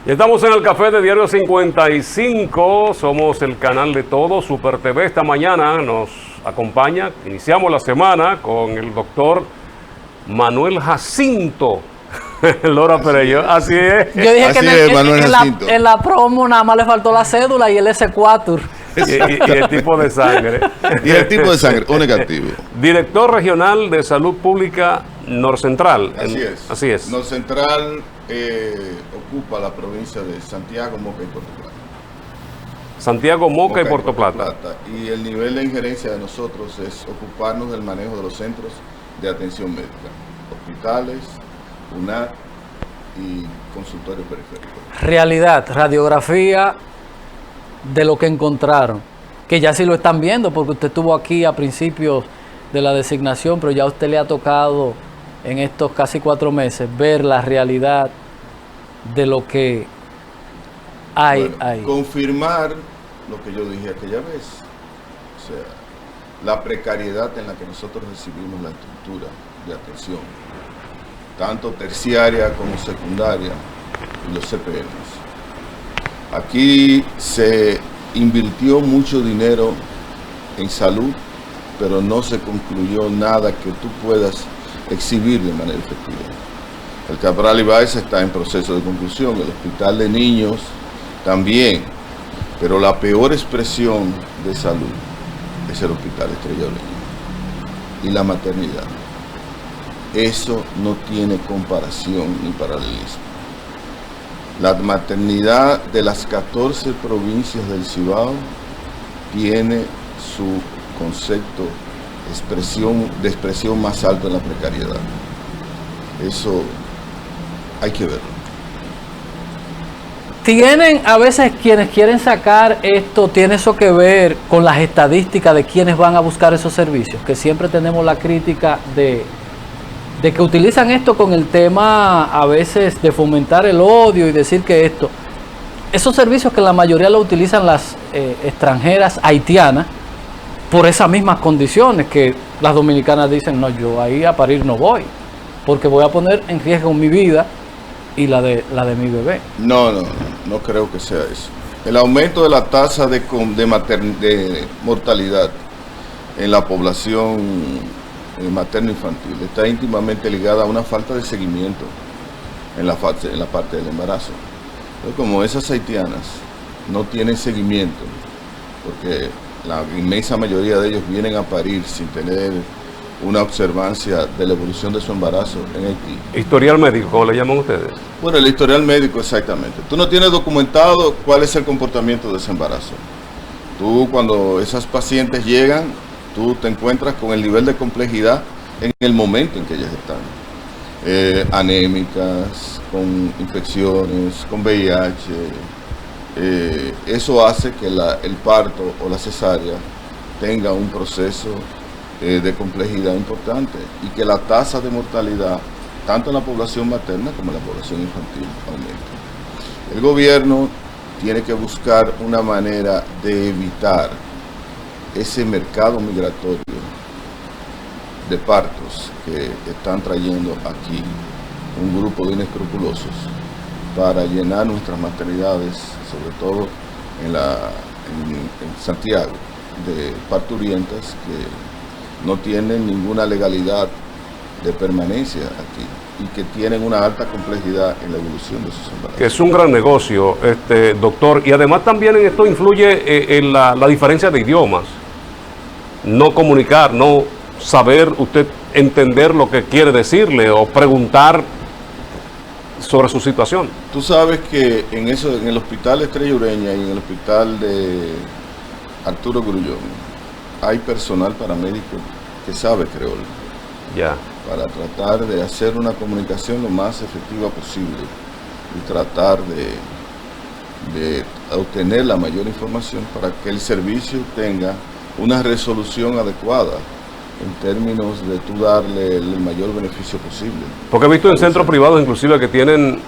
Y estamos en el café de Diario 55, somos el canal de todo, Super TV. Esta mañana nos acompaña, iniciamos la semana con el doctor Manuel Jacinto Lora Perello, así es. Yo dije Así que es, Manuel Jacinto. en la promo nada más le faltó la cédula y el S4. Y el tipo de sangre. Y el tipo de sangre, O negativo. Director Regional de Salud Pública Norcentral. Así es. Así es. Norcentral ocupa la provincia de Santiago, Moca y Puerto Plata. Santiago, Moca y Puerto Plata. Y el nivel de injerencia de nosotros es ocuparnos del manejo de los centros de atención médica, hospitales, UNAT y consultorios periféricos. Realidad, radiografía de lo que encontraron, que ya sí lo están viendo porque usted estuvo aquí a principios de la designación, pero ya a usted le ha tocado en estos casi 4 meses ver la realidad de lo que hay Bueno, ahí. confirmar lo que yo dije aquella vez, o sea, la precariedad en la que nosotros recibimos la estructura de atención, tanto terciaria como secundaria, y los CPMs. Aquí se invirtió mucho dinero en salud, pero no se concluyó nada que tú puedas exhibir de manera efectiva. El Cabral Ibáez está en proceso de conclusión, el hospital de niños también, pero la peor expresión de salud es el hospital Estrella Ureña y la maternidad. Eso no tiene comparación ni paralelismo. La maternidad de las 14 provincias del Cibao tiene su concepto de expresión más alto en la precariedad. Eso hay que verlo. Tienen, a veces quienes quieren sacar esto, tiene eso que ver con las estadísticas de quienes van a buscar esos servicios, que siempre tenemos la crítica de que utilizan esto con el tema a veces de fomentar el odio y decir que esos servicios que la mayoría lo utilizan las extranjeras haitianas por esas mismas condiciones que las dominicanas dicen, no, yo ahí a parir no voy, porque voy a poner en riesgo mi vida y la de mi bebé. No creo que sea eso. El aumento de la tasa de mortalidad en la población materno-infantil está íntimamente ligada a una falta de seguimiento en la parte del embarazo. Entonces, como esas haitianas no tienen seguimiento, porque la inmensa mayoría de ellos vienen a parir sin tener una observancia de la evolución de su embarazo en Haití. Historial médico, ¿cómo le llaman ustedes? Bueno, el historial médico, exactamente. Tú no tienes documentado cuál es el comportamiento de ese embarazo. Tú, cuando esas pacientes llegan, tú te encuentras con el nivel de complejidad en el momento en que ellas están. Anémicas, con infecciones, con VIH. Eso hace que el parto o la cesárea tenga un proceso de complejidad importante y que la tasa de mortalidad, tanto en la población materna como en la población infantil, aumente. El gobierno tiene que buscar una manera de evitar ese mercado migratorio de partos que están trayendo aquí un grupo de inescrupulosos para llenar nuestras maternidades, sobre todo en Santiago, de parturientas que no tienen ninguna legalidad de permanencia aquí y que tienen una alta complejidad en la evolución de sus embarazos. Que es un gran negocio, doctor, y además también en esto influye en la diferencia de idiomas. No comunicar, no saber usted entender lo que quiere decirle o preguntar sobre su situación. Tú sabes que en el hospital Estrella Ureña y en el hospital de Arturo Grullón hay personal paramédico que sabe creol. Ya. Para tratar de hacer una comunicación lo más efectiva posible y tratar de obtener la mayor información para que el servicio tenga una resolución adecuada en términos de tú darle el mayor beneficio posible. Porque he visto en centros privados inclusive que tienen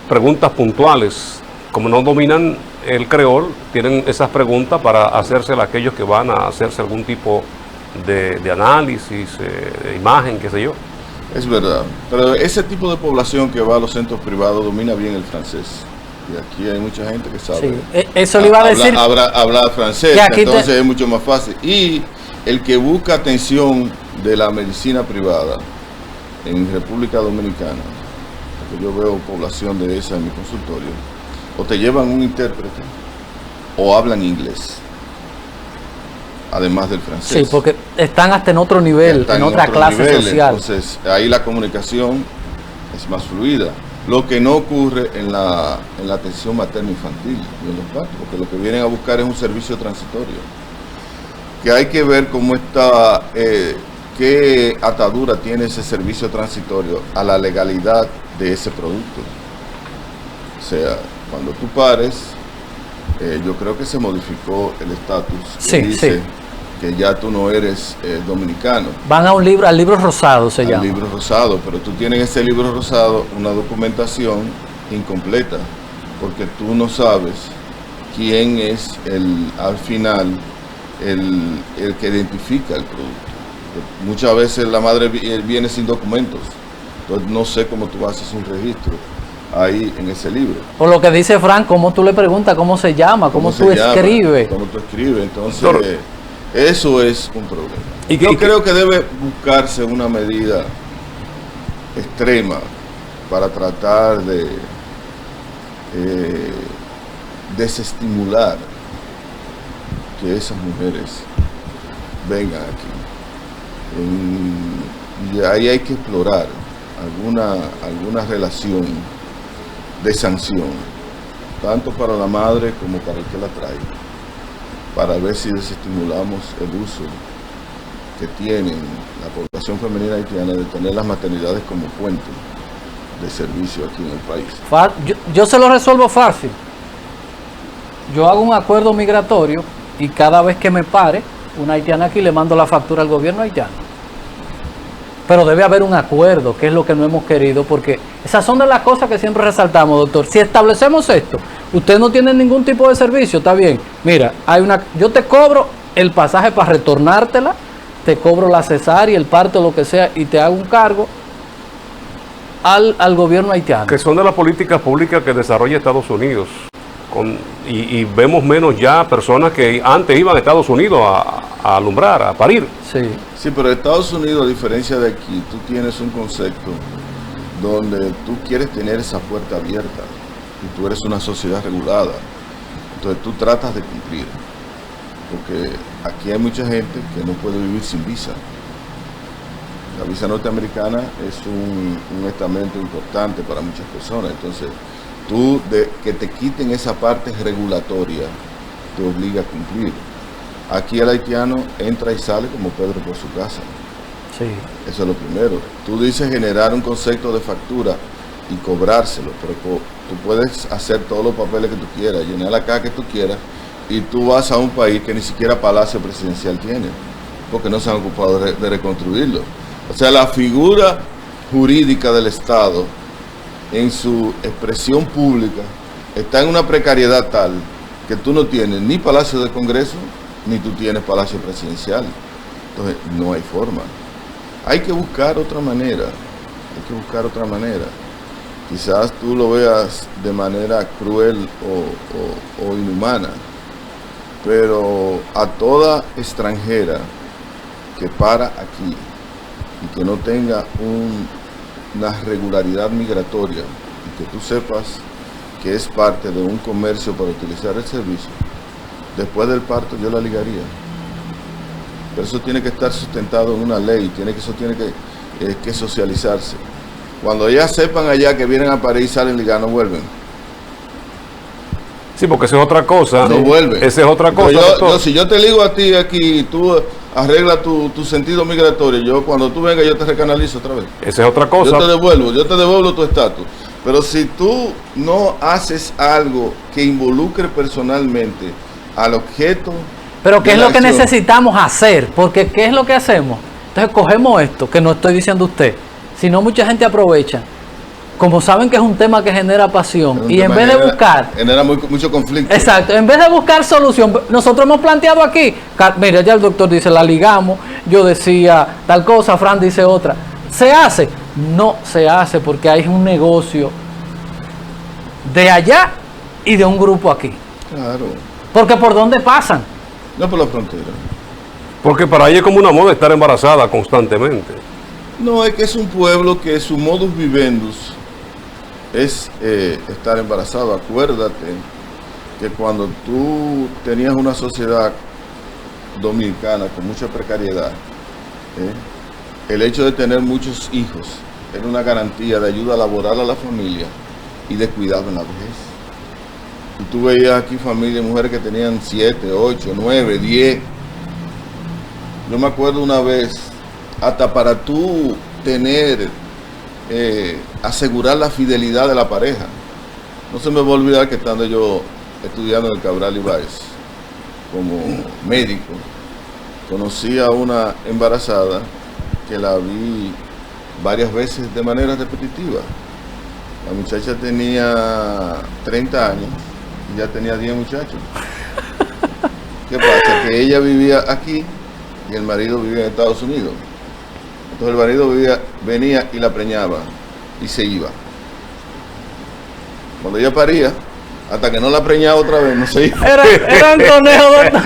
preguntas puntuales, como no dominan el creol, tienen esas preguntas para hacérselas a aquellos que van a hacerse algún tipo de análisis, de imagen, qué sé yo. Es verdad, pero ese tipo de población que va a los centros privados domina bien el francés Y aquí hay mucha gente que sabe. Sí, eso le iba a decir. Habla francés, que entonces es mucho más fácil. Y el que busca atención de la medicina privada en República Dominicana, porque yo veo población de esa en mi consultorio, o te llevan un intérprete o hablan inglés, además del francés. Sí, porque están hasta en otro nivel, en otra clase social. Entonces, ahí la comunicación es más fluida. Lo que no ocurre en la atención materno-infantil y en los partos, porque lo que vienen a buscar es un servicio transitorio. Que hay que ver cómo está, qué atadura tiene ese servicio transitorio a la legalidad de ese producto. O sea, cuando tú pares, yo creo que se modificó el estatus. Sí, dice sí. Que ya tú no eres dominicano. Van a al libro rosado se llama. Al libro rosado, pero tú tienes en ese libro rosado una documentación incompleta, porque tú no sabes quién es al final el que identifica el producto. Muchas veces la madre viene sin documentos, entonces no sé cómo tú haces un registro ahí en ese libro. Por lo que dice Frank, ¿cómo tú le preguntas cómo se llama? ¿Cómo tú escribes? ¿Cómo tú escribes? Entonces, eso es un problema. ¿Y yo creo que debe buscarse una medida extrema para tratar de desestimular que esas mujeres vengan aquí. Y ahí hay que explorar alguna relación de sanción, tanto para la madre como para el que la trae, para ver si desestimulamos el uso que tienen la población femenina haitiana de tener las maternidades como puente de servicio aquí en el país. Yo se lo resuelvo fácil. Yo hago un acuerdo migratorio y cada vez que me pare una haitiana aquí le mando la factura al gobierno haitiano. Pero debe haber un acuerdo, que es lo que no hemos querido, porque esas son de las cosas que siempre resaltamos, doctor. Si establecemos esto, usted no tiene ningún tipo de servicio, está bien. Mira, yo te cobro el pasaje para retornártela, te cobro la cesárea, el parto, lo que sea, y te hago un cargo al gobierno haitiano. Que son de las políticas públicas que desarrolla Estados Unidos. Y vemos menos ya personas que antes iban a Estados Unidos a alumbrar, a parir. Sí, pero Estados Unidos, a diferencia de aquí, tú tienes un concepto donde tú quieres tener esa puerta abierta y tú eres una sociedad regulada. Entonces tú tratas de cumplir, porque aquí hay mucha gente que no puede vivir sin visa. La visa norteamericana es un estamento importante para muchas personas. Entonces que te quiten esa parte regulatoria te obliga a cumplir. Aquí el haitiano entra y sale como Pedro por su casa. Sí. Eso es lo primero. Tú dices generar un concepto de factura y cobrárselo, pero tú puedes hacer todos los papeles que tú quieras, llenar la caja que tú quieras, y tú vas a un país que ni siquiera Palacio Presidencial tiene, porque no se han ocupado de reconstruirlo. O sea, la figura jurídica del Estado en su expresión pública está en una precariedad tal que tú no tienes ni Palacio del Congreso ni tú tienes Palacio Presidencial. Entonces no hay forma. Hay que buscar otra manera. Quizás tú lo veas de manera cruel o inhumana, pero a toda extranjera que para aquí y que no tenga una regularidad migratoria y que tú sepas que es parte de un comercio para utilizar el servicio, después del parto yo la ligaría. Pero eso tiene que estar sustentado en una ley, eso tiene que socializarse. Cuando ellas sepan allá que vienen a París, salen ligadas, no vuelven. Sí, porque esa es otra cosa. No vuelven. Esa es otra cosa. Si yo te ligo a ti aquí, tú arreglas tu sentido migratorio, cuando tú vengas yo te recanalizo otra vez. Esa es otra cosa. Yo te devuelvo tu estatus. Pero si tú no haces algo que involucre personalmente al objeto... Pero ¿qué es lo que necesitamos hacer? Porque ¿qué es lo que hacemos? Entonces cogemos esto, que no estoy diciendo usted, sino mucha gente aprovecha. Como saben que es un tema que genera pasión, y en vez de buscar... Genera mucho conflicto. Exacto, en vez de buscar solución, nosotros hemos planteado aquí, mira, ya el doctor dice, la ligamos, yo decía tal cosa, Fran dice otra. ¿Se hace? No se hace porque hay un negocio de allá y de un grupo aquí. Claro. Porque ¿por dónde pasan? No por la frontera. Porque para ella es como una moda estar embarazada constantemente. No, es que es un pueblo que su modus vivendus es estar embarazado. Acuérdate que cuando tú tenías una sociedad dominicana con mucha precariedad, el hecho de tener muchos hijos era una garantía de ayuda laboral a la familia y de cuidado en la vejez. Y tú veías aquí familias, mujeres que tenían 7, 8, 9, 10. Yo me acuerdo una vez, hasta para tú tener, asegurar la fidelidad de la pareja. No se me va a olvidar que estando yo estudiando en el Cabral Ibáez como médico, conocí a una embarazada que la vi varias veces de manera repetitiva. La muchacha tenía 30 años y ya tenía 10 muchachos. ¿Qué pasa? Que ella vivía aquí y el marido vivía en Estados Unidos. Entonces el marido venía y la preñaba y se iba. Cuando ella paría, hasta que no la preñaba otra vez, no se iba. Era un conejo, doctor.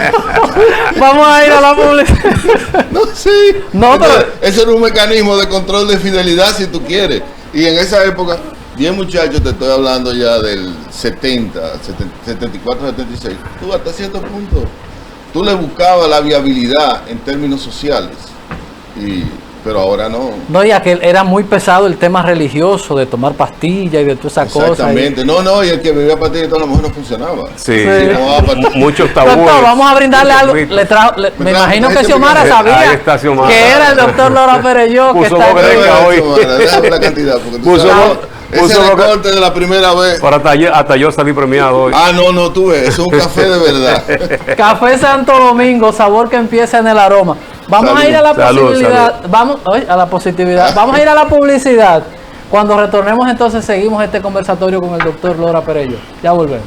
Vamos a ir a la publicidad. No, sí. No, Entonces, pero... eso era un mecanismo de control de fidelidad si tú quieres. Y en esa época, 10 muchachos, te estoy hablando ya del 70, 74, 76, tú hasta cierto punto, tú le buscabas la viabilidad en términos sociales. Pero ahora no. No, ya que era muy pesado el tema religioso de tomar pastillas y de todas esas cosas. Exactamente. No, y el que bebía pastillas a lo mejor no funcionaba. Sí, Sí. muchos tabúes. Doctor, vamos a brindarle algo. Me imagino que Xiomara Ahí sabía está Xiomara. que era el doctor Laura Perelló que Puso está boca aquí. de hoy. Déjame la cantidad, porque tú Puso sabes, puso ese boca- recorte de la primera vez. Para hasta yo salí premiado hoy. Ah, no, tú ves, es un café de verdad. Café Santo Domingo, sabor que empieza en el aroma. Vamos Salud, a ir a la salud, posibilidad, salud. vamos a la positividad. Vamos a ir a la publicidad. Cuando retornemos entonces seguimos este conversatorio con el doctor Laura Perelló. Ya volvemos.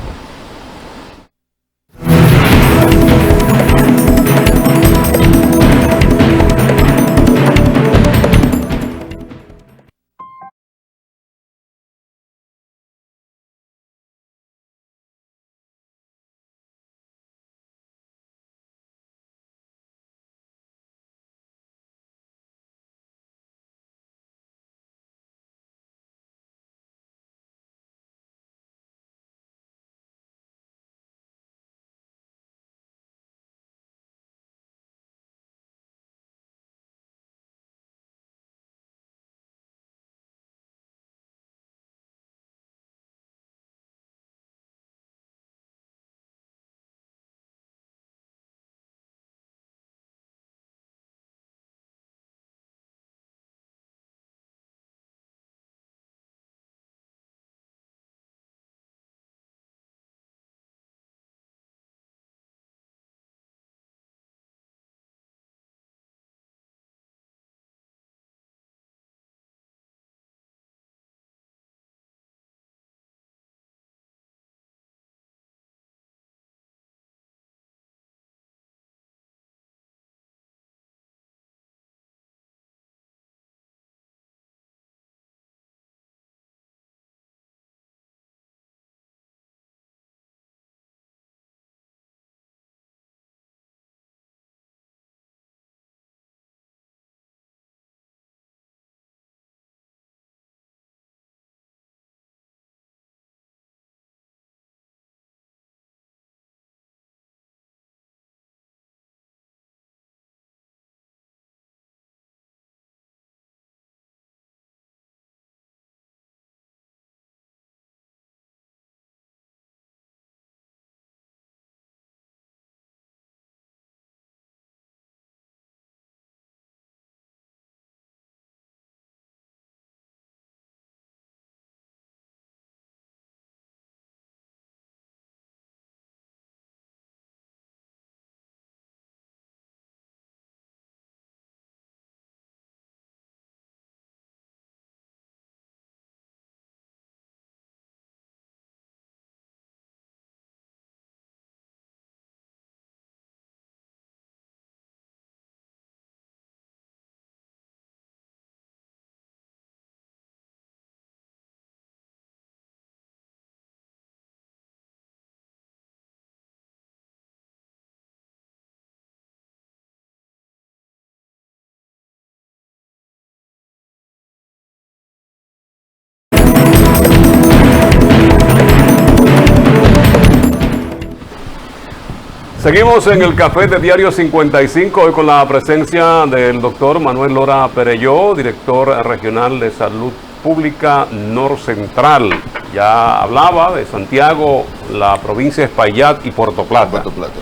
Seguimos en el café de Diario 55, hoy con la presencia del doctor Manuel Lora Perelló, director regional de Salud Pública Norcentral. Ya hablaba de Santiago, la provincia de Espaillat y Puerto Plata. Puerto Plata.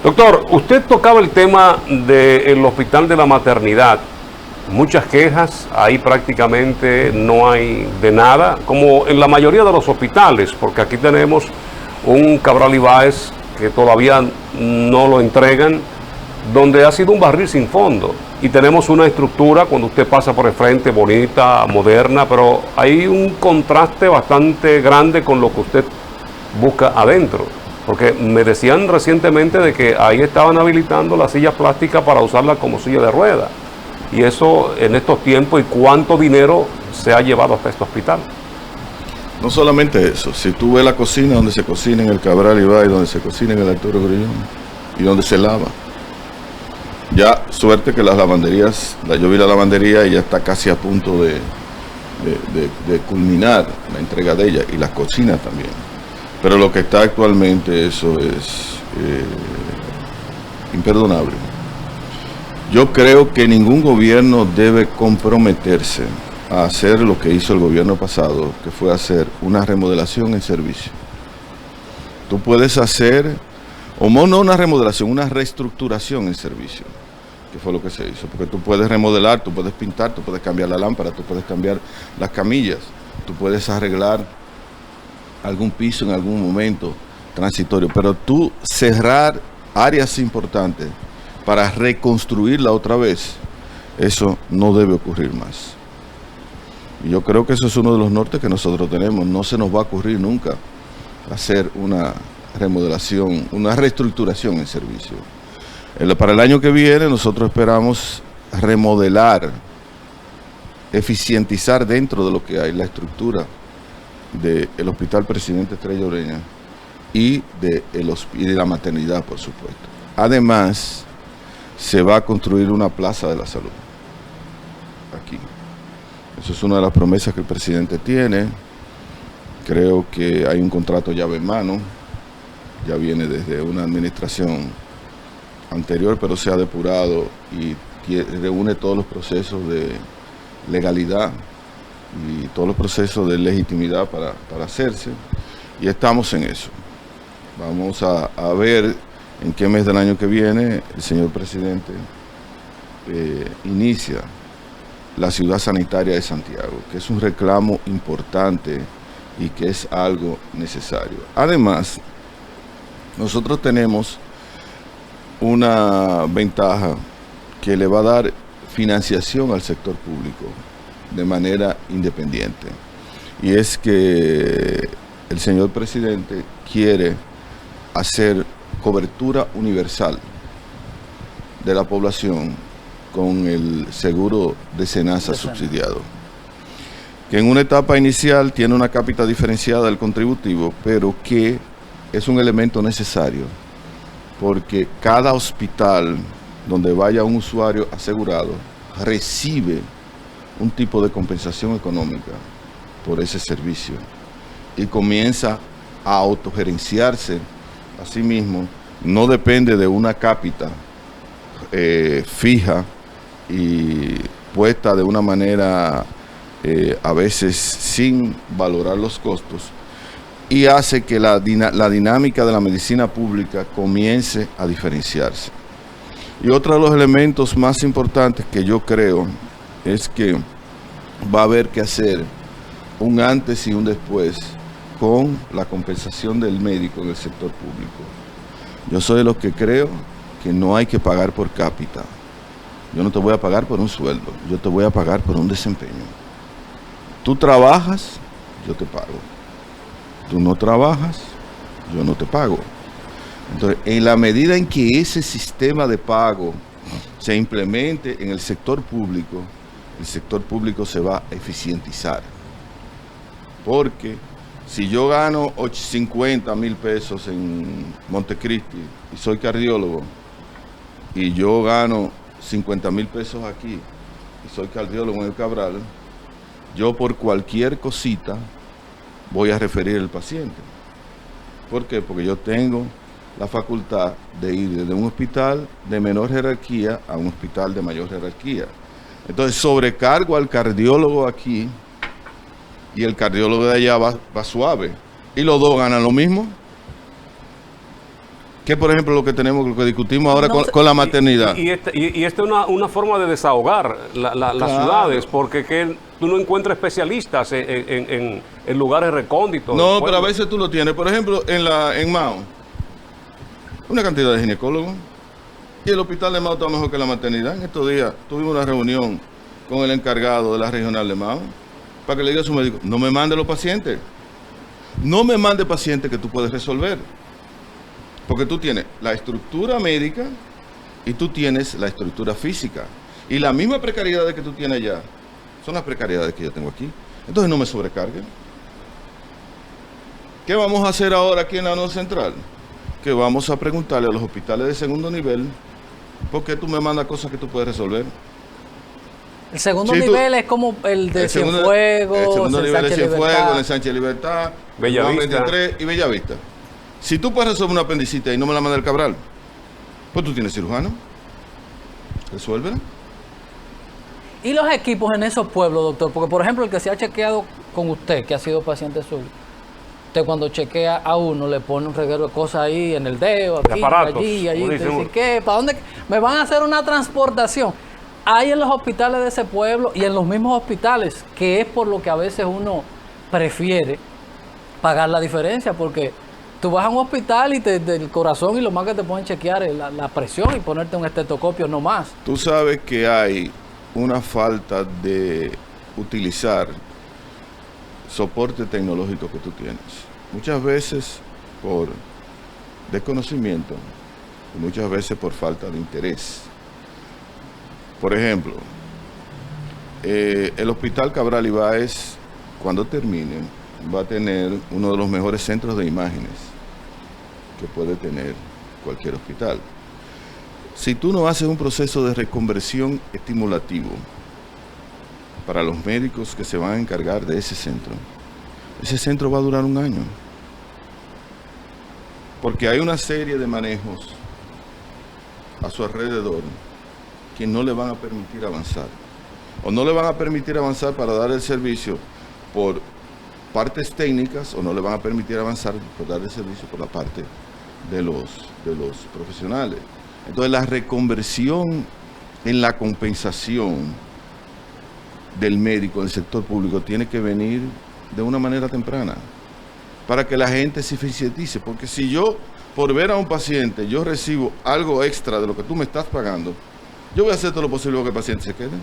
Doctor, usted tocaba el tema del Hospital de la Maternidad. Muchas quejas, ahí prácticamente no hay de nada, como en la mayoría de los hospitales, porque aquí tenemos un Cabral Ibáez que todavía no lo entregan, donde ha sido un barril sin fondo. Y tenemos una estructura, cuando usted pasa por el frente, bonita, moderna, pero hay un contraste bastante grande con lo que usted busca adentro. Porque me decían recientemente de que ahí estaban habilitando las sillas plásticas para usarlas como silla de ruedas. Y eso en estos tiempos, ¿y cuánto dinero se ha llevado hasta este hospital? No solamente eso, si tú ves la cocina donde se cocina en el Cabral Ibáez, donde se cocina en el Arturo Grullón y donde se lava. Ya suerte que las lavanderías, yo vi la lavandería y ya está casi a punto de culminar la entrega de ella, y las cocinas también. Pero lo que está actualmente, eso es imperdonable. Yo creo que ningún gobierno debe comprometerse a hacer lo que hizo el gobierno pasado, que fue hacer una remodelación en servicio. Tú puedes hacer, o no una remodelación, una reestructuración en servicio, que fue lo que se hizo, porque tú puedes remodelar, tú puedes pintar, tú puedes cambiar la lámpara, tú puedes cambiar las camillas, tú puedes arreglar algún piso en algún momento transitorio, pero tú cerrar áreas importantes para reconstruirla otra vez, eso no debe ocurrir más. Y yo creo que eso es uno de los nortes que nosotros tenemos. No se nos va a ocurrir nunca hacer una remodelación, una reestructuración en servicio. Para el año que viene nosotros esperamos remodelar, eficientizar dentro de lo que hay la estructura del Hospital Presidente Estrella Ureña y de la maternidad, por supuesto. Además, se va a construir una plaza de la salud aquí. Eso es una de las promesas que el presidente tiene. Creo que hay un contrato llave en mano, ya viene desde una administración anterior, pero se ha depurado y reúne todos los procesos de legalidad y todos los procesos de legitimidad para hacerse, y estamos en eso. Vamos a ver en qué mes del año que viene el señor presidente inicia la ciudad sanitaria de Santiago, que es un reclamo importante y que es algo necesario. Además, nosotros tenemos una ventaja que le va a dar financiación al sector público de manera independiente, y es que el señor presidente quiere hacer cobertura universal de la población con el seguro de SENASA subsidiado, que en una etapa inicial tiene una cápita diferenciada del contributivo, pero que es un elemento necesario, porque cada hospital donde vaya un usuario asegurado recibe un tipo de compensación económica por ese servicio y comienza a autogerenciarse a sí mismo, no depende de una cápita fija y puesta de una manera a veces sin valorar los costos, y hace que la dinámica de la medicina pública comience a diferenciarse. Y otro de los elementos más importantes que yo creo es que va a haber que hacer un antes y un después con la compensación del médico en el sector público. Yo soy de los que creo que no hay que pagar por cápita. Yo no te voy a pagar por un sueldo, yo te voy a pagar por un desempeño. Tú trabajas, yo te pago. Tú no trabajas, yo no te pago. Entonces, en la medida en que ese sistema de pago se implemente en el sector público se va a eficientizar. Porque si yo gano 50,000 pesos en Montecristi y soy cardiólogo, y yo gano 50,000 pesos aquí y soy cardiólogo en el Cabral, yo por cualquier cosita voy a referir al paciente. ¿Por qué? Porque yo tengo la facultad de ir desde un hospital de menor jerarquía a un hospital de mayor jerarquía. Entonces sobrecargo al cardiólogo aquí y el cardiólogo de allá va suave. Y los dos ganan lo mismo. Que por ejemplo lo que tenemos, lo que discutimos ahora con la maternidad. Y esta es una forma de desahogar las ciudades, porque tú no encuentras especialistas en lugares recónditos. No, pero a veces tú lo tienes. Por ejemplo, en Mao, una cantidad de ginecólogos. Y el hospital de Mao está mejor que la maternidad. En estos días tuvimos una reunión con el encargado de la regional de Mao para que le diga a su médico, no me mande los pacientes. No me mande pacientes que tú puedes resolver. Porque tú tienes la estructura médica y tú tienes la estructura física. Y la misma precariedad que tú tienes allá son las precariedades que yo tengo aquí. Entonces no me sobrecarguen. ¿Qué vamos a hacer ahora aquí en la Norte Central? Que vamos a preguntarle a los hospitales de segundo nivel ¿por qué tú me mandas cosas que tú puedes resolver? El segundo nivel es como el de Cienfuegos, el segundo nivel es Cienfuegos, el Sánchez Libertad, Bellavista 23 y Bellavista. Si tú puedes resolver una apendicitis y no me la manda el Cabral, pues tú tienes cirujano. Resuélvela. ¿Y los equipos en esos pueblos, doctor? Porque, por ejemplo, el que se ha chequeado con usted, que ha sido paciente suyo, usted cuando chequea a uno le pone un reguero de cosas ahí en el dedo, aquí, allí. Te dice, ¿qué? ¿Para dónde? Me van a hacer una transportación. Hay en los hospitales de ese pueblo y en los mismos hospitales, que es por lo que a veces uno prefiere pagar la diferencia, porque tú vas a un hospital y del corazón y lo más que te pueden chequear es la presión y ponerte un estetoscopio, no más. Tú sabes que hay una falta de utilizar soporte tecnológico que tú tienes. Muchas veces por desconocimiento y muchas veces por falta de interés. Por ejemplo, el Hospital Cabral Ibáez, cuando termine, va a tener uno de los mejores centros de imágenes que puede tener cualquier hospital. Si tú no haces un proceso de reconversión estimulativo para los médicos que se van a encargar de ese centro va a durar un año. Porque hay una serie de manejos a su alrededor que no le van a permitir avanzar. O no le van a permitir avanzar para dar el servicio por partes técnicas, o no le van a permitir avanzar por dar el servicio por la parte de los profesionales. Entonces la reconversión en la compensación del médico del sector público tiene que venir de una manera temprana para que la gente se eficientice, porque si yo por ver a un paciente yo recibo algo extra de lo que tú me estás pagando, yo voy a hacer todo lo posible para que el paciente se quede.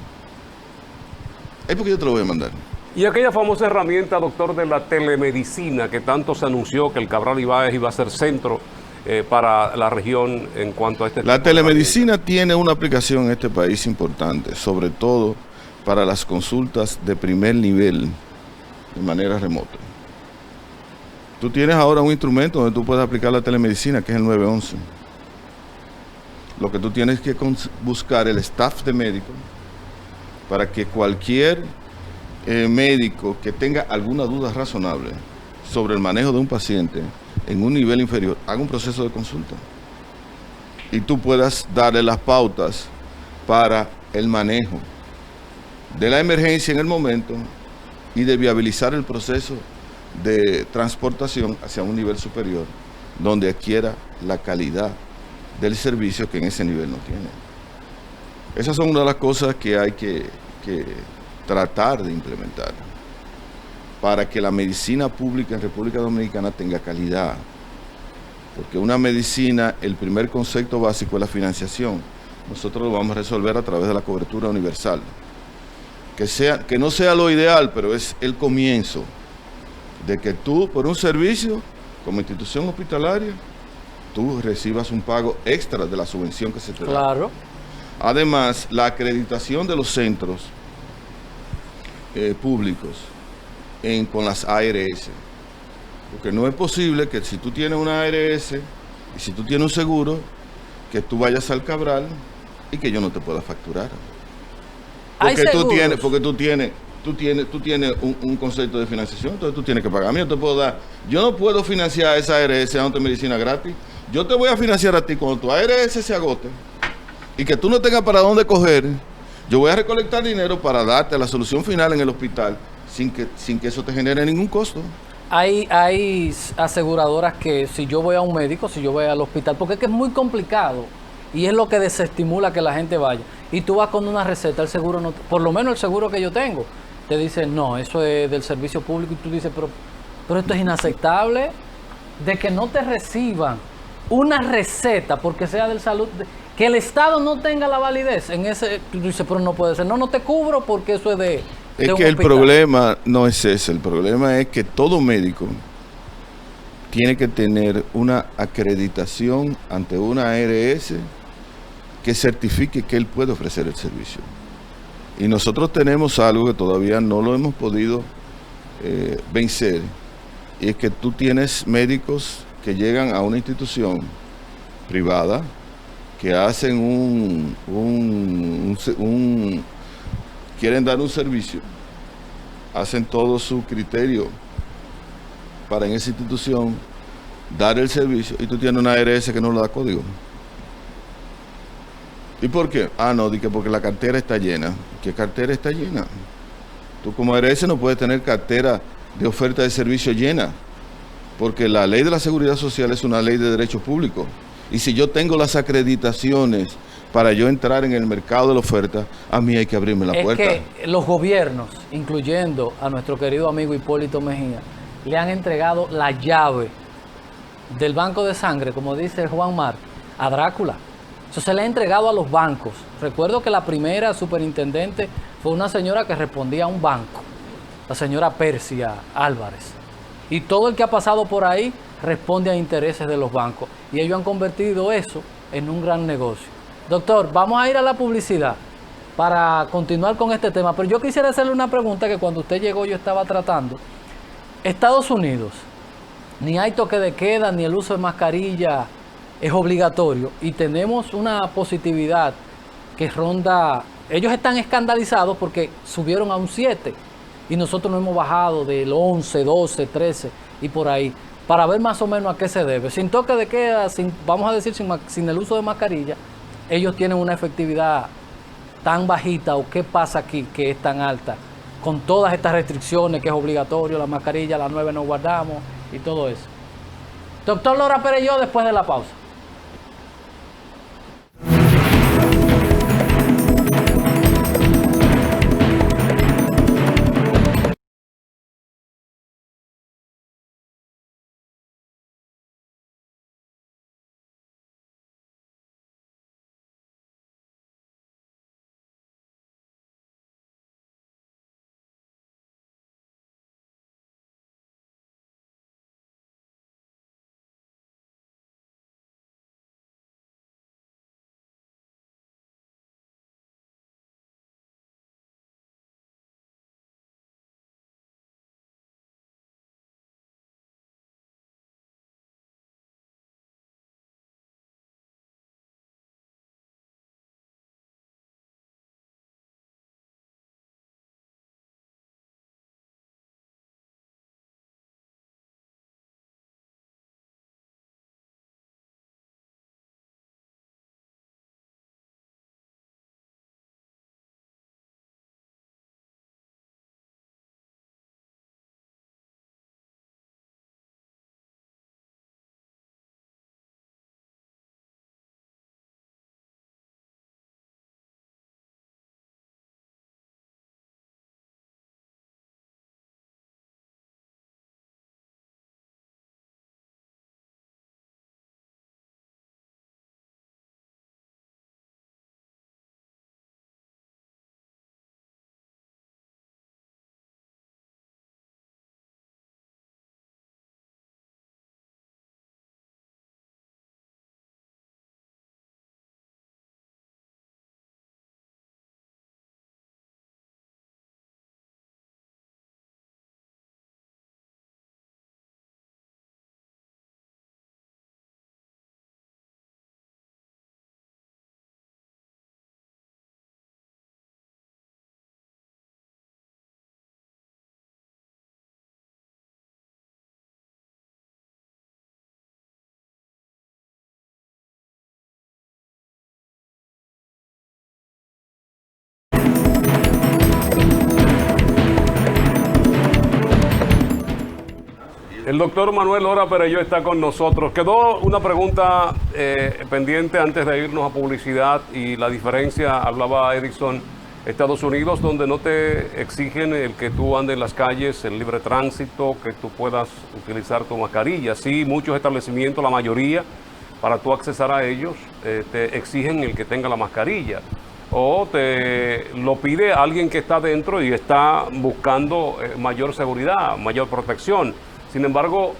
Es porque yo te lo voy a mandar. Y aquella famosa herramienta, doctor, de la telemedicina, que tanto se anunció que el Cabral Ibáez iba a ser centro para la región en cuanto a este tema. La telemedicina tiene una aplicación en este país importante, sobre todo para las consultas de primer nivel de manera remota. Tú tienes ahora un instrumento donde tú puedes aplicar la telemedicina, que es el 911. Lo que tú tienes que buscar el staff de médicos para que cualquier médico que tenga alguna duda razonable sobre el manejo de un paciente en un nivel inferior haga un proceso de consulta y tú puedas darle las pautas para el manejo de la emergencia en el momento y de viabilizar el proceso de transportación hacia un nivel superior donde adquiera la calidad del servicio que en ese nivel no tiene. Esas son una de las cosas que hay que tratar de implementar para que la medicina pública en República Dominicana tenga calidad. Porque una medicina, el primer concepto básico es la financiación. Nosotros lo vamos a resolver a través de la cobertura universal. Que no sea lo ideal, pero es el comienzo de que tú, por un servicio, como institución hospitalaria, tú recibas un pago extra de la subvención que se te da. Claro. Además, la acreditación de los centros públicos con las ARS. Porque no es posible que si tú tienes una ARS y si tú tienes un seguro, que tú vayas al Cabral y que yo no te pueda facturar. Porque tú tienes un concepto de financiación, entonces tú tienes que pagar. A mí no te puedo dar, yo no puedo financiar esa ARS dándote medicina gratis, yo te voy a financiar a ti cuando tu ARS se agote y que tú no tengas para dónde coger, yo voy a recolectar dinero para darte la solución final en el hospital sin que eso te genere ningún costo. Hay aseguradoras que si yo voy a un médico, si yo voy al hospital, porque es que es muy complicado y es lo que desestimula que la gente vaya. Y tú vas con una receta, el seguro no, por lo menos el seguro que yo tengo, te dice, no, eso es del servicio público, y tú dices, pero esto es inaceptable, de que no te reciban una receta porque sea del salud, que el Estado no tenga la validez en ese, tú dices, pero no puede ser, no te cubro porque eso es de Es un que el hospital. problema no es ese, el problema es que todo médico tiene que tener una acreditación ante una ARS que certifique que él puede ofrecer el servicio. Y nosotros tenemos algo que todavía no lo hemos podido vencer, y es que tú tienes médicos que llegan a una institución privada, que hacen quieren dar un servicio, hacen todo su criterio para en esa institución dar el servicio, y tú tienes una ARS que no le da código. ¿Y por qué? Ah, no, porque la cartera está llena. ¿Qué cartera está llena? Tú como ARS no puedes tener cartera de oferta de servicio llena, porque la ley de la seguridad social es una ley de derecho público. Y si yo tengo las acreditaciones para yo entrar en el mercado de la oferta, a mí hay que abrirme la puerta. Es que los gobiernos, incluyendo a nuestro querido amigo Hipólito Mejía, le han entregado la llave del banco de sangre, como dice Juan Marc, a Drácula. Eso se le ha entregado a los bancos. Recuerdo que la primera superintendente fue una señora que respondía a un banco, la señora Persia Álvarez. Y todo el que ha pasado por ahí responde a intereses de los bancos. Y ellos han convertido eso en un gran negocio. Doctor, vamos a ir a la publicidad para continuar con este tema. Pero yo quisiera hacerle una pregunta que cuando usted llegó yo estaba tratando. Estados Unidos, ni hay toque de queda, ni el uso de mascarilla es obligatorio. Y tenemos una positividad que ronda... Ellos están escandalizados porque subieron a un 7 y nosotros no hemos bajado del 11, 12, 13 y por ahí, para ver más o menos a qué se debe. Sin toque de queda, vamos a decir sin el uso de mascarilla, ellos tienen una efectividad tan bajita, o qué pasa aquí que es tan alta, con todas estas restricciones que es obligatorio, la mascarilla, a las 9 nos guardamos y todo eso. Doctor Lora Perelló, después de la pausa. El doctor Manuel Lora Perelló está con nosotros. Quedó una pregunta pendiente antes de irnos a publicidad y la diferencia, hablaba Edison, Estados Unidos, donde no te exigen el que tú andes en las calles, el libre tránsito, que tú puedas utilizar tu mascarilla. Sí, muchos establecimientos, la mayoría, para tú accesar a ellos, te exigen el que tenga la mascarilla. O te lo pide alguien que está dentro y está buscando mayor seguridad, mayor protección. Sin embargo,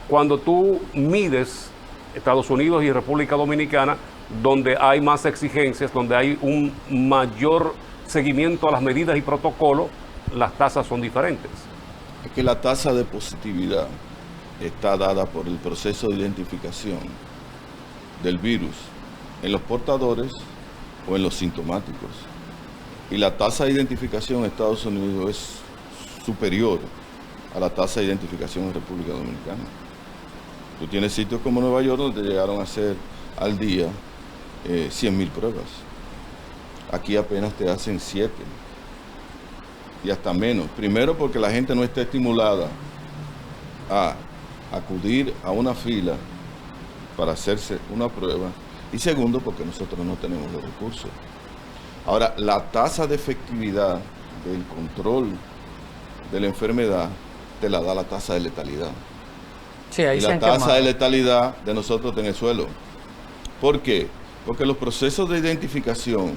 cuando tú mides Estados Unidos y República Dominicana, donde hay más exigencias, donde hay un mayor seguimiento a las medidas y protocolos, las tasas son diferentes. Es que la tasa de positividad está dada por el proceso de identificación del virus en los portadores o en los sintomáticos. Y la tasa de identificación en Estados Unidos es superior a la tasa de identificación en República Dominicana. Tú tienes sitios como Nueva York donde llegaron a hacer al día 100.000 pruebas. Aquí apenas te hacen 7 y hasta menos. Primero porque la gente no está estimulada a acudir a una fila para hacerse una prueba, y segundo porque nosotros no tenemos los recursos. Ahora, la tasa de efectividad del control de la enfermedad te la da la tasa de letalidad. Sí, ahí y se la han tasa quemado. de letalidad de nosotros está en el suelo. ¿Por qué? Porque los procesos de identificación,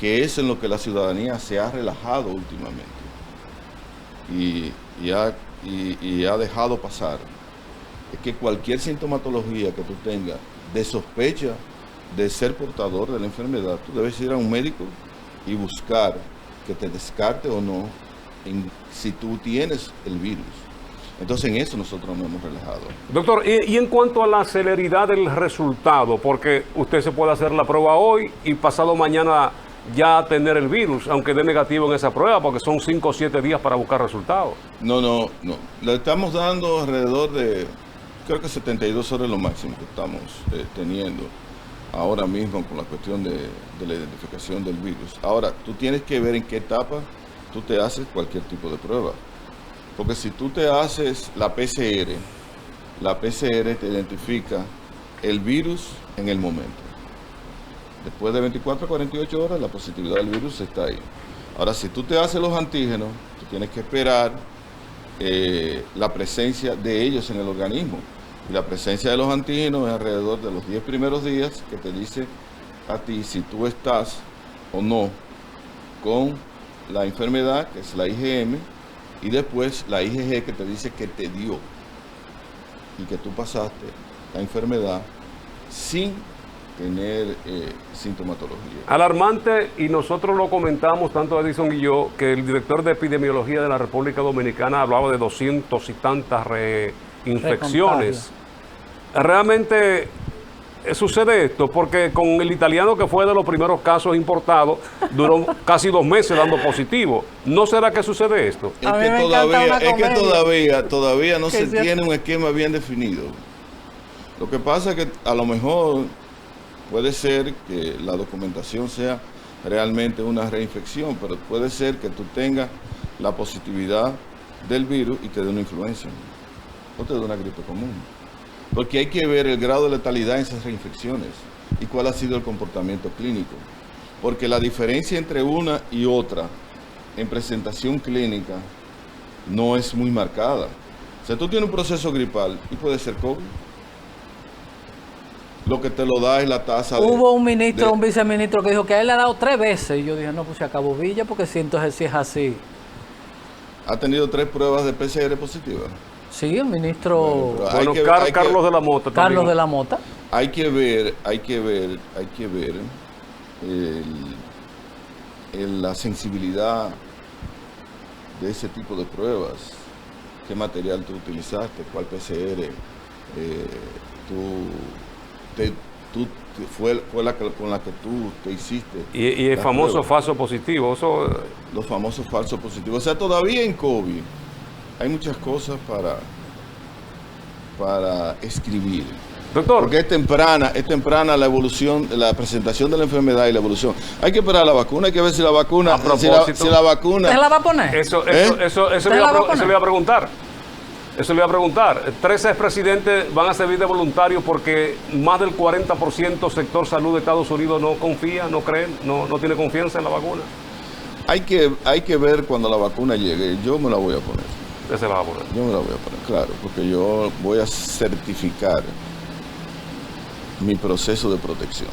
que es en lo que la ciudadanía se ha relajado últimamente y ha dejado pasar, es que cualquier sintomatología que tú tengas de sospecha de ser portador de la enfermedad, tú debes ir a un médico y buscar que te descarte o no si tú tienes el virus. Entonces en eso nosotros nos hemos relajado. Doctor, y en cuanto a la celeridad del resultado, porque usted se puede hacer la prueba hoy y pasado mañana ya tener el virus, aunque dé negativo en esa prueba, porque son 5 o 7 días para buscar resultados. No. Le estamos dando alrededor de, creo que 72 horas lo máximo que estamos teniendo ahora mismo con la cuestión de la identificación del virus. Ahora, tú tienes que ver en qué etapa tú te haces cualquier tipo de prueba. Porque si tú te haces la PCR te identifica el virus en el momento. Después de 24 a 48 horas, la positividad del virus está ahí. Ahora, si tú te haces los antígenos, tú tienes que esperar la presencia de ellos en el organismo. Y la presencia de los antígenos es alrededor de los 10 primeros días, que te dice a ti si tú estás o no con la enfermedad, que es la IgM, y después la IgG, que te dice que te dio y que tú pasaste la enfermedad sin tener sintomatología. Alarmante, y nosotros lo comentamos, tanto Edison y yo, que el director de epidemiología de la República Dominicana hablaba de 200 y tantas reinfecciones. Realmente sucede esto, porque con el italiano, que fue de los primeros casos importados, duró casi 2 meses dando positivo. ¿No será que sucede esto? Es que todavía no se tiene un esquema bien definido. Lo que pasa es que a lo mejor puede ser que la documentación sea realmente una reinfección, pero puede ser que tú tengas la positividad del virus y te dé una influenza, o te dé una gripe común. Porque hay que ver el grado de letalidad en esas reinfecciones y cuál ha sido el comportamiento clínico. Porque la diferencia entre una y otra en presentación clínica no es muy marcada. O sea, tú tienes un proceso gripal y puede ser COVID. Lo que te lo da es la tasa de... Hubo un ministro, un viceministro que dijo que a él le ha dado 3 veces. Y yo dije, no, pues se acabó Villa, porque si entonces si es así. ¿Ha tenido 3 pruebas de PCR positivas? Sí, el ministro... Bueno, Carlos de la Mota también. Carlos de la Mota. Hay que ver la sensibilidad de ese tipo de pruebas. ¿Qué material tú utilizaste? ¿Cuál PCR fue la con la que tú te hiciste? Y el famoso pruebas. falso positivo. Eso, Los famosos falsos positivos. O sea, todavía en COVID hay muchas cosas para escribir. doctor, Porque es temprana la evolución, la presentación de la enfermedad y la evolución. Hay que esperar la vacuna, hay que ver si la vacuna, A propósito, si la vacuna... ¿Usted la va a poner? eso ¿Eh? le iba a preguntar. Eso le iba a preguntar. 13 expresidentes van a servir de voluntarios porque más del 40% sector salud de Estados Unidos no confía, no cree, no tiene confianza en la vacuna. Hay que ver cuando la vacuna llegue. Yo me la voy a poner. ¿Qué se la va a poner? Yo me la voy a poner, claro, porque yo voy a certificar mi proceso de protección.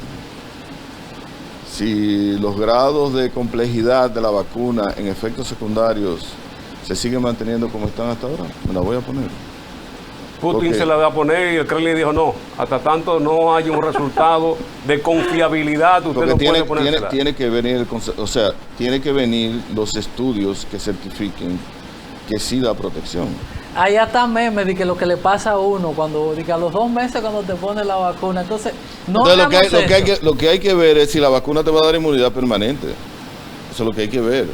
Si los grados de complejidad de la vacuna en efectos secundarios se siguen manteniendo como están hasta ahora, me la voy a poner. Putin Porque se la va a poner y el Kremlin dijo no, hasta tanto no haya un resultado de confiabilidad, usted no puede ponérsela. tiene que venir, o sea, tiene que venir los estudios que certifiquen que sí da protección. Allá está meme de que lo que le pasa a uno cuando, de que a los 2 meses cuando te pone la vacuna, entonces no Entonces, hagamos eso. lo que hay que ver es si la vacuna te va a dar inmunidad permanente. Eso es lo que hay que ver.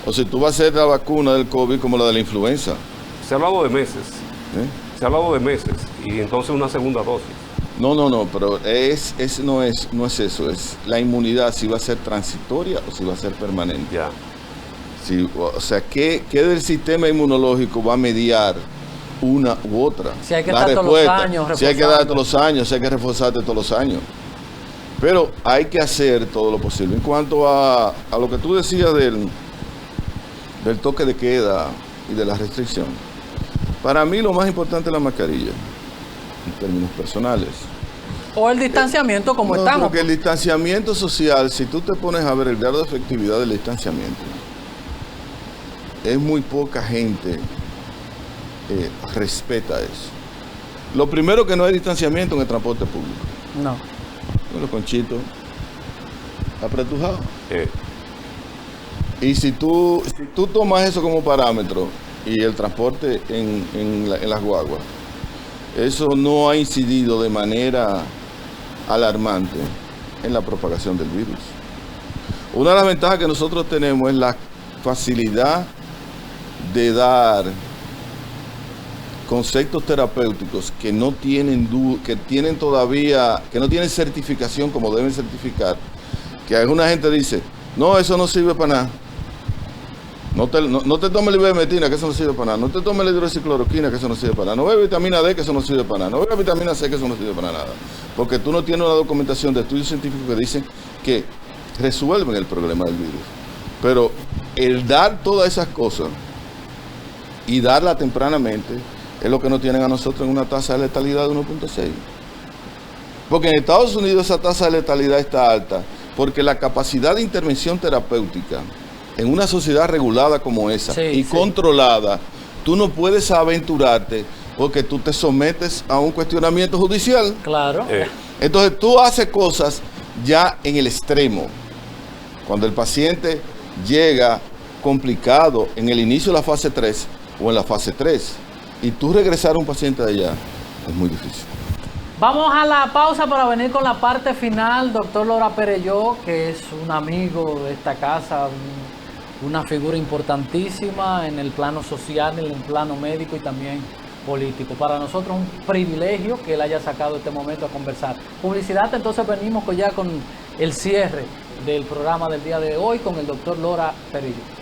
O si tú vas a hacer la vacuna del COVID como la de la influenza. Se ha hablado de meses, ¿eh? se ha hablado de meses y entonces una segunda dosis. No, pero no es eso, es la inmunidad si va a ser transitoria o si va a ser permanente. Ya. Sí, o sea, ¿qué del sistema inmunológico va a mediar una u otra? Si hay que dar todos los años, si hay que dar todos los años, si hay que reforzarte todos los años. Pero hay que hacer todo lo posible. En cuanto a lo que tú decías del toque de queda y de la restricción, para mí lo más importante es la mascarilla, en términos personales. O el distanciamiento como No, estamos. porque el distanciamiento social, si tú te pones a ver el grado de efectividad del distanciamiento, es muy poca gente respeta eso. Lo primero que no hay distanciamiento en el transporte público. No. Los conchitos apretujados. Eh, Y si tú tomas eso como parámetro y el transporte en las guaguas, eso no ha incidido de manera alarmante en la propagación del virus. Una de las ventajas que nosotros tenemos es la facilidad de dar conceptos terapéuticos que no tienen que no tienen certificación como deben certificar, que alguna gente dice, no, eso no sirve para nada. No te tomes la ivermectina, que eso no sirve para nada. No te tomes la hidroxicloroquina, que eso no sirve para nada. No bebes vitamina D, que eso no sirve para nada. No bebes vitamina C, que eso no sirve para nada. Porque tú no tienes una documentación de estudios científicos que dicen que resuelven el problema del virus. Pero el dar todas esas cosas y darla tempranamente es lo que nos tienen a nosotros en una tasa de letalidad de 1.6. Porque en Estados Unidos esa tasa de letalidad está alta porque la capacidad de intervención terapéutica en una sociedad regulada como esa y controlada, tú no puedes aventurarte porque tú te sometes a un cuestionamiento judicial. Claro. Entonces tú haces cosas ya en el extremo. Cuando el paciente llega complicado en el inicio de la fase 3 o en la fase 3 y tú regresar a un paciente de allá es muy difícil. Vamos a la pausa para venir con la parte final. Doctor Lora Perelló, que es un amigo de esta casa, una figura importantísima en el plano social, en el plano médico y también político. Para nosotros es un privilegio que él haya sacado este momento a conversar. Publicidad, entonces venimos ya con el cierre del programa del día de hoy con el doctor Lora Perelló.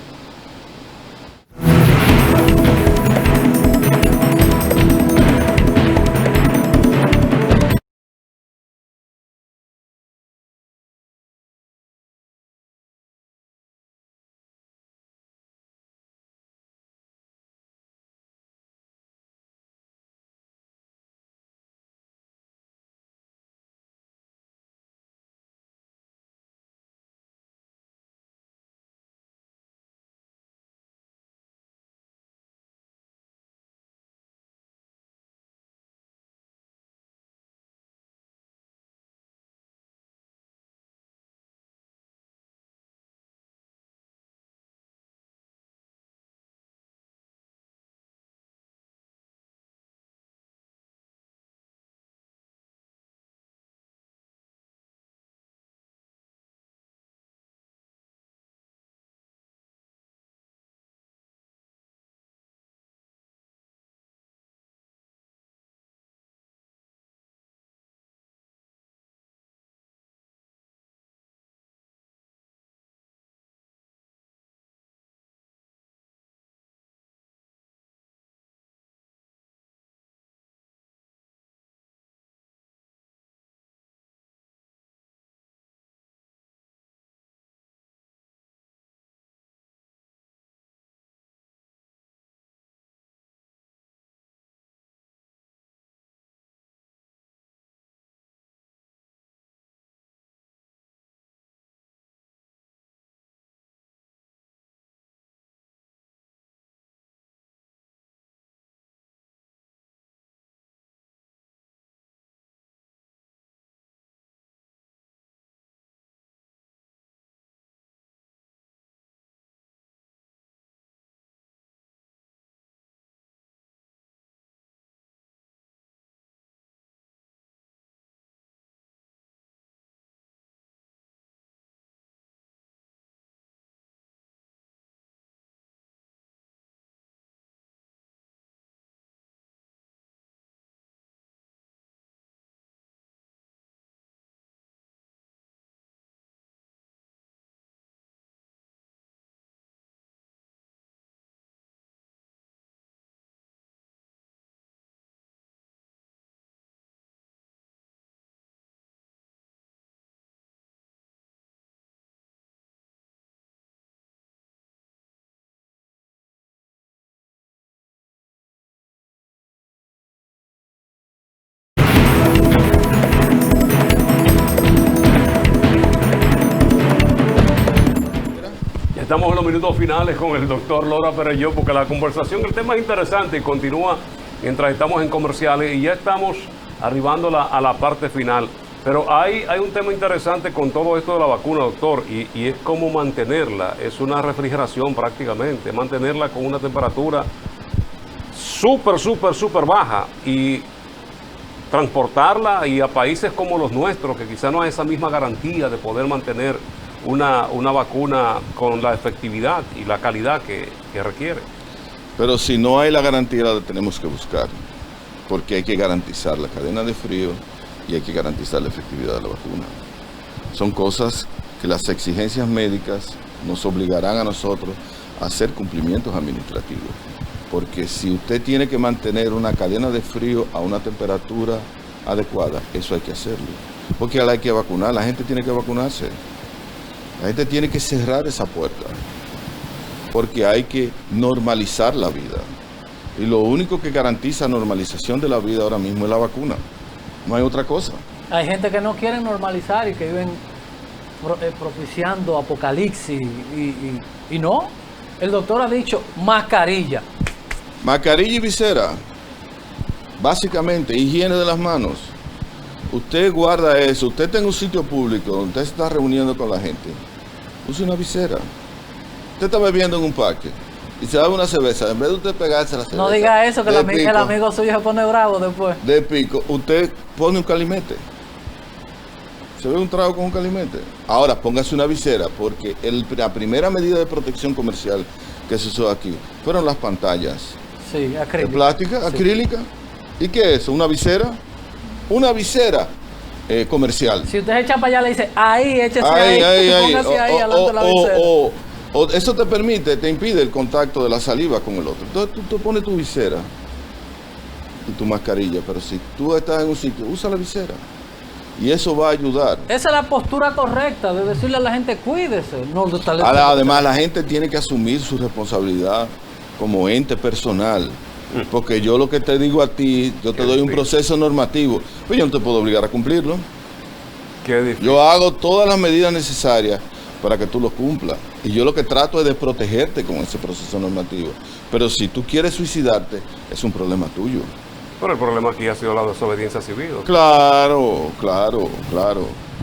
Estamos en los minutos finales con el doctor Lora Perelló, porque la conversación, el tema es interesante y continúa mientras estamos en comerciales y ya estamos arribando a la parte final. Pero hay un tema interesante con todo esto de la vacuna, doctor, y es cómo mantenerla. Es una refrigeración prácticamente, mantenerla con una temperatura súper baja y transportarla y a países como los nuestros, que quizá no hay esa misma garantía de poder mantener una vacuna con la efectividad y la calidad que requiere. Pero si no hay la garantía, la tenemos que buscar, porque hay que garantizar la cadena de frío y hay que garantizar la efectividad de la vacuna. Son cosas que las exigencias médicas nos obligarán a nosotros a hacer cumplimientos administrativos. Porque si usted tiene que mantener una cadena de frío a una temperatura adecuada, eso hay que hacerlo. Porque ahora hay que vacunar, la gente tiene que vacunarse. La gente tiene que cerrar esa puerta. Porque hay que normalizar la vida. Y lo único que garantiza normalización de la vida ahora mismo es la vacuna. No hay otra cosa. Hay gente que no quiere normalizar y que viven propiciando apocalipsis y no. El doctor ha dicho mascarilla. Mascarilla y visera. Básicamente, higiene de las manos. Usted guarda eso. Usted está en un sitio público donde usted se está reuniendo con la gente. Use una visera. Usted está bebiendo en un parque y se da una cerveza. En vez de usted pegarse la cerveza. No diga eso, que el amigo suyo se pone bravo después. De pico, usted pone un calimete. Se ve un trago con un calimete. Ahora, póngase una visera, porque la primera medida de protección comercial que se usó aquí fueron las pantallas. Sí, acrílica. De plástica, acrílica. ¿Y qué es eso? ¿Una visera? Una visera comercial. Si usted echa para allá, le dice, ahí, échese ahí. Póngase ahí, alante de la visera. Eso te impide el contacto de la saliva con el otro. Entonces tú pones tu visera y tu mascarilla, pero si tú estás en un sitio, usa la visera. Y eso va a ayudar. Esa es la postura correcta de decirle a la gente, cuídese. No, además, la gente tiene que asumir su responsabilidad como ente personal. Porque yo lo que te digo a ti, yo te doy un proceso normativo, pues yo no te puedo obligar a cumplirlo. Qué difícil. Yo hago todas las medidas necesarias para que tú lo cumplas. Y yo lo que trato es de protegerte con ese proceso normativo. Pero si tú quieres suicidarte, es un problema tuyo. Pero el problema aquí ha sido la desobediencia civil. Claro.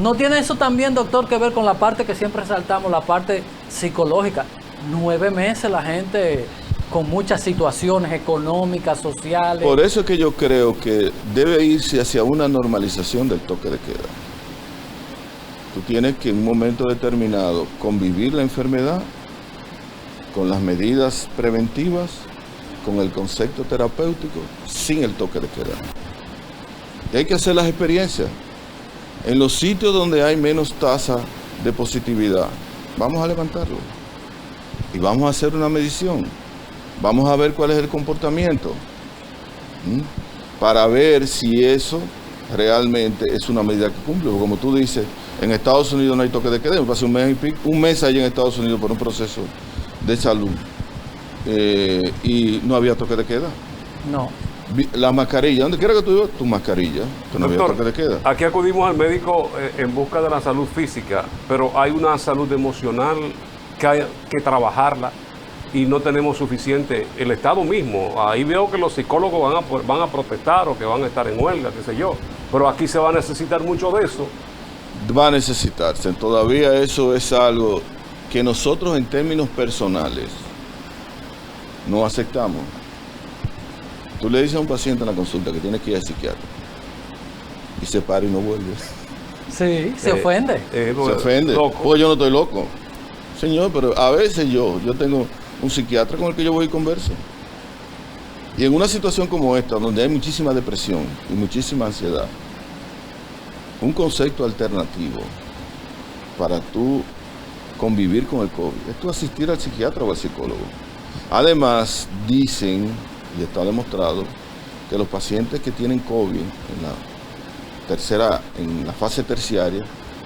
¿No tiene eso también, doctor, que ver con la parte que siempre resaltamos, la parte psicológica? 9 meses la gente con muchas situaciones económicas, sociales. Por eso es que yo creo que debe irse hacia una normalización del toque de queda. Tú tienes que en un momento determinado convivir la enfermedad con las medidas preventivas, con el concepto terapéutico, sin el toque de queda. Y hay que hacer las experiencias. En los sitios donde hay menos tasa de positividad, vamos a levantarlo. Y vamos a hacer una medición. Vamos a ver cuál es el comportamiento. Para ver si eso realmente es una medida que cumple. Como tú dices, en Estados Unidos no hay toque de queda. Me pasé un mes allá en Estados Unidos por un proceso de salud. Y no había toque de queda. No. La mascarilla, donde quiera que tú vivas, tu mascarilla, que no Doctor, había toque de queda. Aquí acudimos al médico en busca de la salud física, pero hay una salud emocional que hay que trabajarla y no tenemos suficiente. El Estado mismo, ahí veo que los psicólogos van a protestar o que van a estar en huelga, qué sé yo, pero aquí se va a necesitar mucho de eso. Va a necesitarse. Todavía eso es algo que nosotros en términos personales no aceptamos. Tú le dices a un paciente en la consulta que tiene que ir al psiquiatra y se para y no vuelve. Sí, se ofende. Se ofende. Pues yo no estoy loco. Señor, pero a veces yo tengo un psiquiatra con el que yo voy y converso. Y en una situación como esta, donde hay muchísima depresión y muchísima ansiedad, un concepto alternativo para tú convivir con el COVID es tú asistir al psiquiatra o al psicólogo. Además, dicen, y está demostrado, que los pacientes que tienen COVID en la fase terciaria,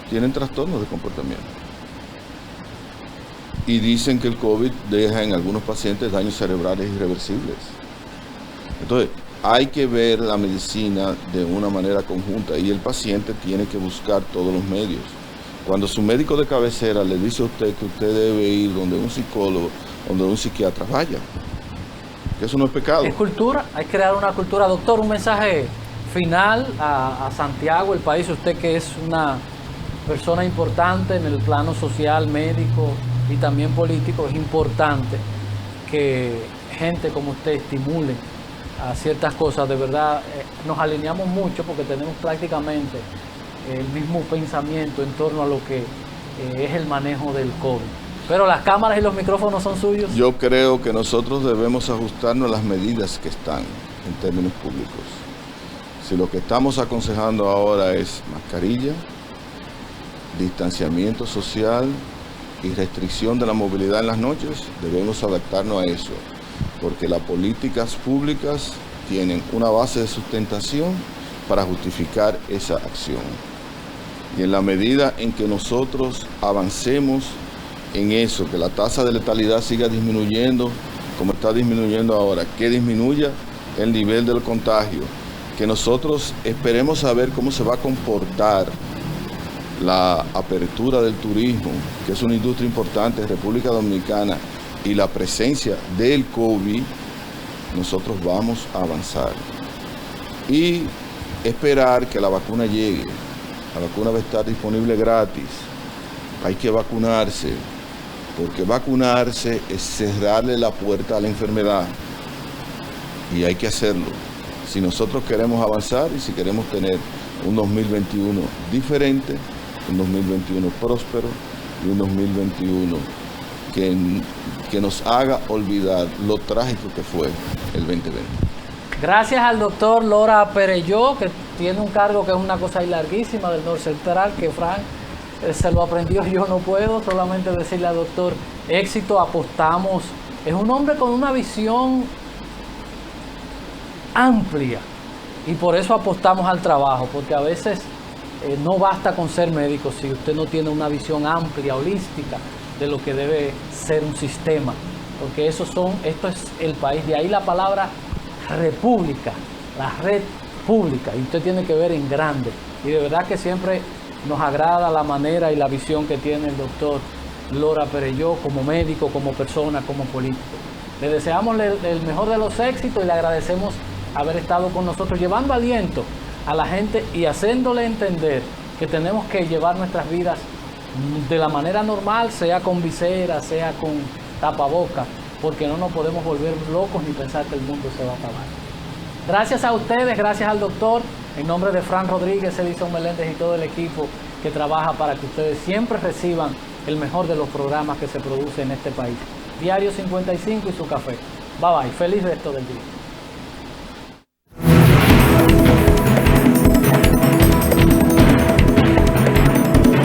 tienen trastornos de comportamiento. Y dicen que el COVID deja en algunos pacientes daños cerebrales irreversibles. Entonces, hay que ver la medicina de una manera conjunta y el paciente tiene que buscar todos los medios. Cuando su médico de cabecera le dice a usted que usted debe ir donde un psicólogo, donde un psiquiatra, vaya. Que eso no es pecado. Es cultura, hay que crear una cultura. Doctor, un mensaje final a Santiago, el país, usted que es una persona importante en el plano social, médico y también político, es importante que gente como usted estimule a ciertas cosas. De verdad, nos alineamos mucho porque tenemos prácticamente el mismo pensamiento en torno a lo que es el manejo del COVID. Pero las cámaras y los micrófonos son suyos. Yo creo que nosotros debemos ajustarnos a las medidas que están en términos públicos. Si lo que estamos aconsejando ahora es mascarilla, distanciamiento social y restricción de la movilidad en las noches, debemos adaptarnos a eso, porque las políticas públicas tienen una base de sustentación para justificar esa acción. Y en la medida en que nosotros avancemos en eso, que la tasa de letalidad siga disminuyendo, como está disminuyendo ahora, que disminuya el nivel del contagio, que nosotros esperemos saber cómo se va a comportar la apertura del turismo, que es una industria importante en República Dominicana, y la presencia del COVID, nosotros vamos a avanzar. Y esperar que la vacuna llegue. La vacuna va a estar disponible gratis. Hay que vacunarse, porque vacunarse es cerrarle la puerta a la enfermedad. Y hay que hacerlo. Si nosotros queremos avanzar y si queremos tener un 2021 diferente, un 2021 próspero y un 2021 que nos haga olvidar lo trágico que fue el 2020. Gracias al doctor Lora Perelló, que tiene un cargo que es una cosa ahí larguísima del Norte Central, que Frank se lo aprendió, yo no puedo, solamente decirle al doctor, éxito, apostamos. Es un hombre con una visión amplia y por eso apostamos al trabajo, porque a veces no basta con ser médico si usted no tiene una visión amplia, holística, de lo que debe ser un sistema, porque esto es el país, de ahí la palabra república, la red pública, y usted tiene que ver en grande, y de verdad que siempre nos agrada la manera y la visión que tiene el doctor Lora Perelló como médico, como persona, como político. Le deseamos el mejor de los éxitos y le agradecemos haber estado con nosotros, llevando aliento a la gente y haciéndole entender que tenemos que llevar nuestras vidas de la manera normal, sea con visera, sea con tapaboca, porque no nos podemos volver locos ni pensar que el mundo se va a acabar. Gracias a ustedes, gracias al doctor, en nombre de Fran Rodríguez, Edison Meléndez y todo el equipo que trabaja para que ustedes siempre reciban el mejor de los programas que se producen en este país. Diario 55 y su café. Bye bye, feliz resto del día.